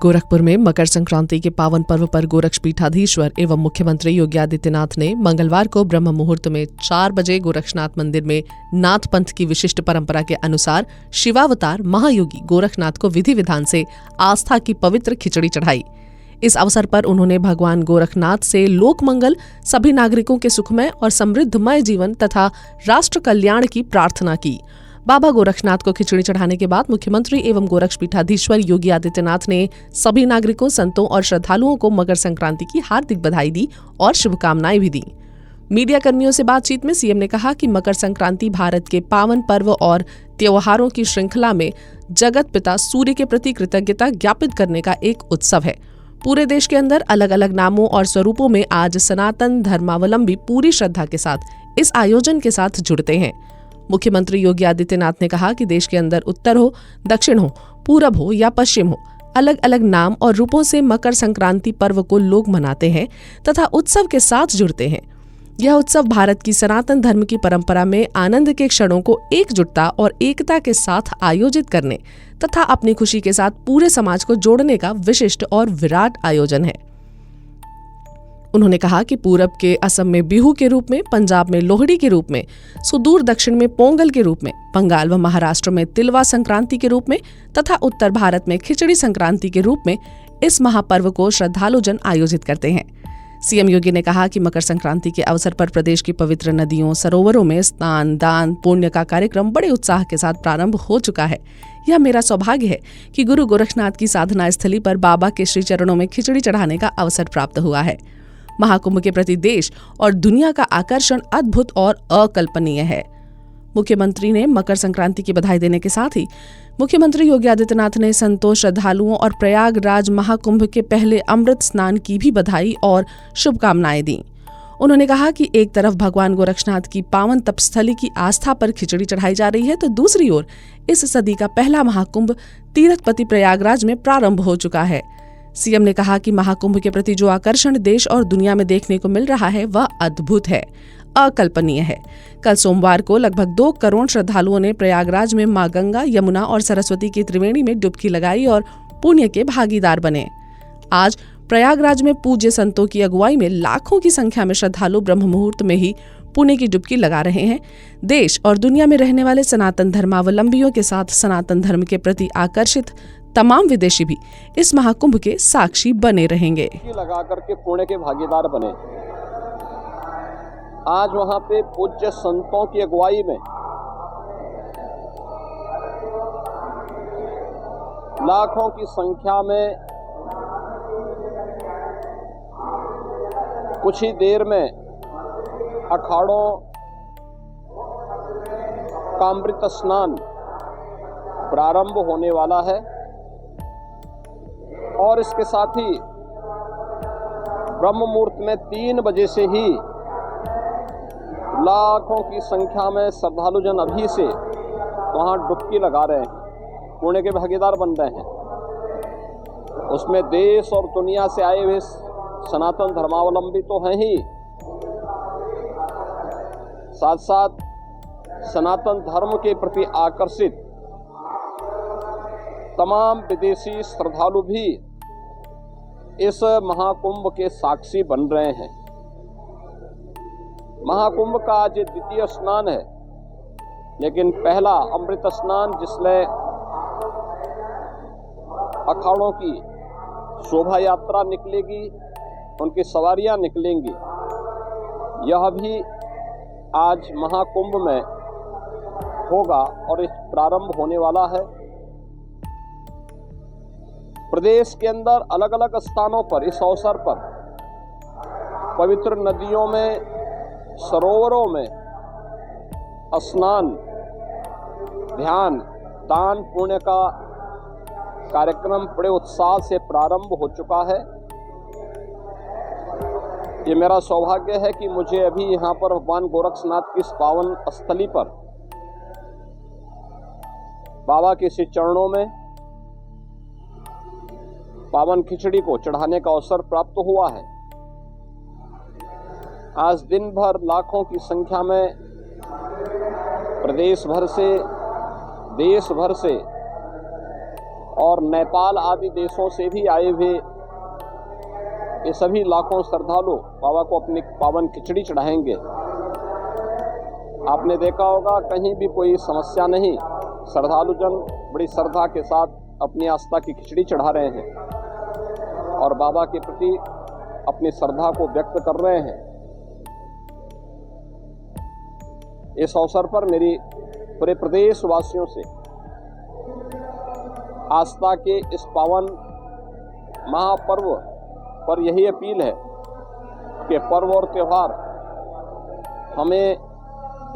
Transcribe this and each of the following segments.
गोरखपुर में मकर संक्रांति के पावन पर्व पर गोरक्षपीठाधीश्वर एवं मुख्यमंत्री योगी आदित्यनाथ ने मंगलवार को ब्रह्म मुहूर्त में 4 बजे गोरक्षनाथ मंदिर में नाथ पंथ की विशिष्ट परंपरा के अनुसार शिवावतार महायोगी गोरखनाथ को विधि विधान से आस्था की पवित्र खिचड़ी चढ़ाई। इस अवसर पर उन्होंने भगवान गोरखनाथ से लोक मंगल, सभी नागरिकों के सुखमय और समृद्धमय जीवन तथा राष्ट्र कल्याण की प्रार्थना की। बाबा गोरखनाथ को खिचड़ी चढ़ाने के बाद मुख्यमंत्री एवं गोरक्षपीठाधीश्वर योगी आदित्यनाथ ने सभी नागरिकों, संतों और श्रद्धालुओं को मकर संक्रांति की हार्दिक बधाई दी और शुभकामनाएं भी दी। मीडिया कर्मियों से बातचीत में सीएम ने कहा कि मकर संक्रांति भारत के पावन पर्व और त्योहारों की श्रृंखला में जगत पिता सूर्य के प्रति कृतज्ञता ज्ञापित करने का एक उत्सव है। पूरे देश के अंदर अलग अलग नामों और स्वरूपों में आज सनातन धर्मावलंबी पूरी श्रद्धा के साथ इस आयोजन के साथ जुड़ते हैं। मुख्यमंत्री योगी आदित्यनाथ ने कहा कि देश के अंदर उत्तर हो, दक्षिण हो, पूरब हो या पश्चिम हो, अलग अलग नाम और रूपों से मकर संक्रांति पर्व को लोग मनाते हैं तथा उत्सव के साथ जुड़ते हैं। यह उत्सव भारत की सनातन धर्म की परंपरा में आनंद के क्षणों को एकजुटता और एकता के साथ आयोजित करने तथा अपनी खुशी के साथ पूरे समाज को जोड़ने का विशिष्ट और विराट आयोजन है। उन्होंने कहा कि पूरब के असम में बिहू के रूप में, पंजाब में लोहड़ी के रूप में, सुदूर दक्षिण में पोंगल के रूप में, बंगाल व महाराष्ट्र में तिलवा संक्रांति के रूप में तथा उत्तर भारत में खिचड़ी संक्रांति के रूप में इस महापर्व को श्रद्धालुजन आयोजित करते हैं। सीएम योगी ने कहा कि मकर संक्रांति के अवसर पर प्रदेश की पवित्र नदियों, सरोवरों में स्नान, दान, पुण्य का कार्यक्रम बड़े उत्साह के साथ प्रारंभ हो चुका है। यह मेरा सौभाग्य है कि गुरु गोरखनाथ की साधना स्थली पर बाबा के श्री चरणों में खिचड़ी चढ़ाने का अवसर प्राप्त हुआ है। महाकुंभ के प्रति देश और दुनिया का आकर्षण अद्भुत और अकल्पनीय है। मुख्यमंत्री ने मकर संक्रांति की बधाई देने के साथ ही मुख्यमंत्री योगी आदित्यनाथ ने संतों, श्रद्धालुओं और प्रयागराज महाकुंभ के पहले अमृत स्नान की भी बधाई और शुभकामनाएं दी। उन्होंने कहा कि एक तरफ भगवान गोरक्षनाथ की पावन तपस्थली की आस्था पर खिचड़ी चढ़ाई जा रही है, तो दूसरी ओर इस सदी का पहला महाकुंभ तीर्थपति प्रयागराज में प्रारंभ हो चुका है। सीएम ने कहा कि महाकुंभ के प्रति जो आकर्षण देश और दुनिया में देखने को मिल रहा है वह अद्भुत है, अकल्पनीय है। कल सोमवार को लगभग 2 करोड़ श्रद्धालुओं ने प्रयागराज में मां गंगा, यमुना और सरस्वती की त्रिवेणी में डुबकी लगाई और पुण्य के भागीदार बने। आज प्रयागराज में पूज्य संतों की अगुवाई में लाखों की संख्या में श्रद्धालु ब्रह्म मुहूर्त में ही पुण्य की डुबकी लगा रहे हैं। देश और दुनिया में रहने वाले सनातन धर्मावलंबियों के साथ सनातन धर्म के प्रति आकर्षित तमाम विदेशी भी इस महाकुंभ के साक्षी बने रहेंगे। लगा करके पुण्य के भागीदार बने। आज वहां पे पूज्य संतों की अगुवाई में लाखों की संख्या में कुछ ही देर में अखाड़ों का अमृत स्नान प्रारंभ होने वाला है और इसके साथ ही ब्रह्म मुहूर्त में 3 बजे से ही लाखों की संख्या में श्रद्धालुजन अभी से वहां डुबकी लगा रहे हैं, पुण्य के भागीदार बन रहे हैं। उसमें देश और दुनिया से आए हुए सनातन धर्मावलंबी तो हैं ही, साथ साथ सनातन धर्म के प्रति आकर्षित तमाम विदेशी श्रद्धालु भी इस महाकुंभ के साक्षी बन रहे हैं। महाकुंभ का आज द्वितीय स्नान है, लेकिन पहला अमृत स्नान जिसमें अखाड़ों की शोभा यात्रा निकलेगी, उनकी सवारियां निकलेंगी, यह भी आज महाकुंभ में होगा और इस प्रारंभ होने वाला है। प्रदेश के अंदर अलग अलग स्थानों पर इस अवसर पर पवित्र नदियों में, सरोवरों में स्नान, ध्यान, दान, पुण्य का कार्यक्रम बड़े उत्साह से प्रारंभ हो चुका है। ये मेरा सौभाग्य है कि मुझे अभी यहाँ पर भगवान गोरक्षनाथ की इस पावन स्थली पर बाबा के श्री चरणों में पावन खिचड़ी को चढ़ाने का अवसर प्राप्त हुआ है। आज दिन भर लाखों की संख्या में प्रदेश भर से, देश भर से और नेपाल आदि देशों से भी आए हुए ये सभी लाखों श्रद्धालु बाबा को अपनी पावन खिचड़ी चढ़ाएंगे। आपने देखा होगा कहीं भी कोई समस्या नहीं, श्रद्धालुजन बड़ी श्रद्धा के साथ अपनी आस्था की खिचड़ी चढ़ा रहे हैं और बाबा के प्रति अपनी श्रद्धा को व्यक्त कर रहे हैं। इस अवसर पर मेरी पूरे प्रदेश वासियों से आस्था के इस पावन महापर्व पर यही अपील है कि पर्व और त्यौहार हमें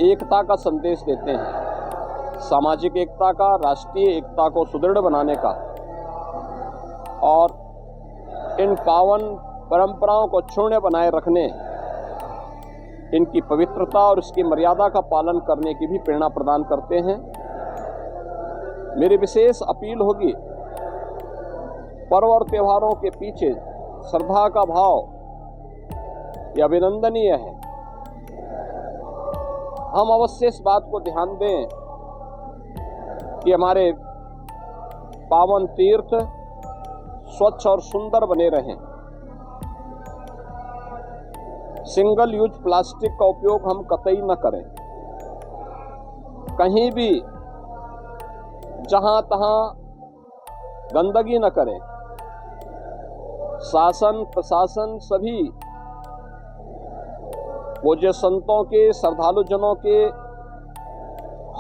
एकता का संदेश देते हैं, सामाजिक एकता का, राष्ट्रीय एकता को सुदृढ़ बनाने का, और इन पावन परंपराओं को अक्षुण्य बनाए रखने, इनकी पवित्रता और इसकी मर्यादा का पालन करने की भी प्रेरणा प्रदान करते हैं। मेरी विशेष अपील होगी, पर्व और त्योहारों के पीछे श्रद्धा का भाव यह अभिनंदनीय है। हम अवश्य इस बात को ध्यान दें कि हमारे पावन तीर्थ स्वच्छ और सुंदर बने रहें। सिंगल यूज प्लास्टिक का उपयोग हम कतई न करें। कहीं भी जहां तहां गंदगी न करें। शासन प्रशासन सभी पूज्य संतों के, श्रद्धालुजनों के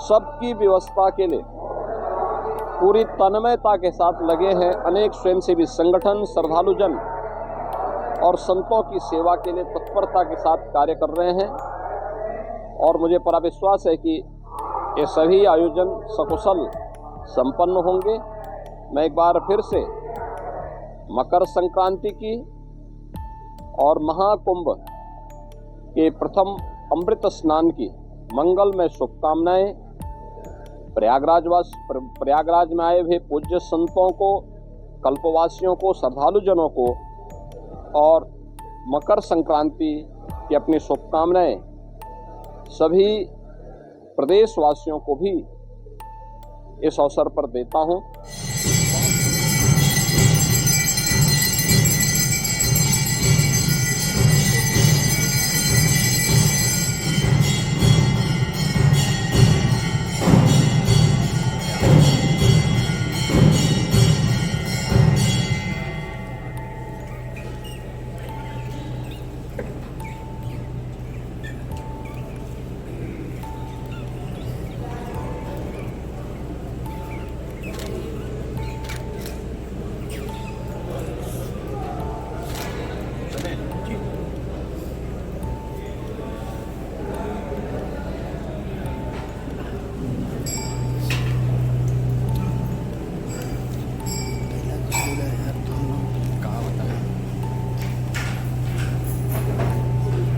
सबकी व्यवस्था के लिए पूरी तन्मयता के साथ लगे हैं। अनेक स्वयंसेवी संगठन श्रद्धालुजन और संतों की सेवा के लिए तत्परता के साथ कार्य कर रहे हैं और मुझे पूरा विश्वास है कि ये सभी आयोजन सकुशल संपन्न होंगे। मैं एक बार फिर से मकर संक्रांति की और महाकुंभ के प्रथम अमृत स्नान की मंगलमय शुभकामनाएं प्रयागराज में आए हुए पूज्य संतों को, कल्पवासियों को, श्रद्धालुजनों को और मकर संक्रांति की अपनी शुभकामनाएं सभी प्रदेशवासियों को भी इस अवसर पर देता हूं।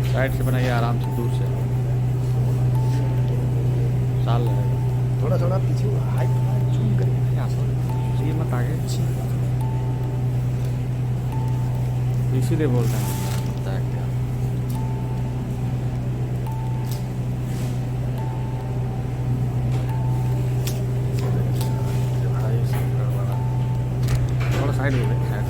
साइड से बनाइए, आराम से, दूर से। साल लगेगा। थोड़ा थोड़ा पीछे हाइट जूम करिए। यहाँ से ये मत आगे, इसीलिए बोल रहे हैं। थोड़ा साइड हो गए।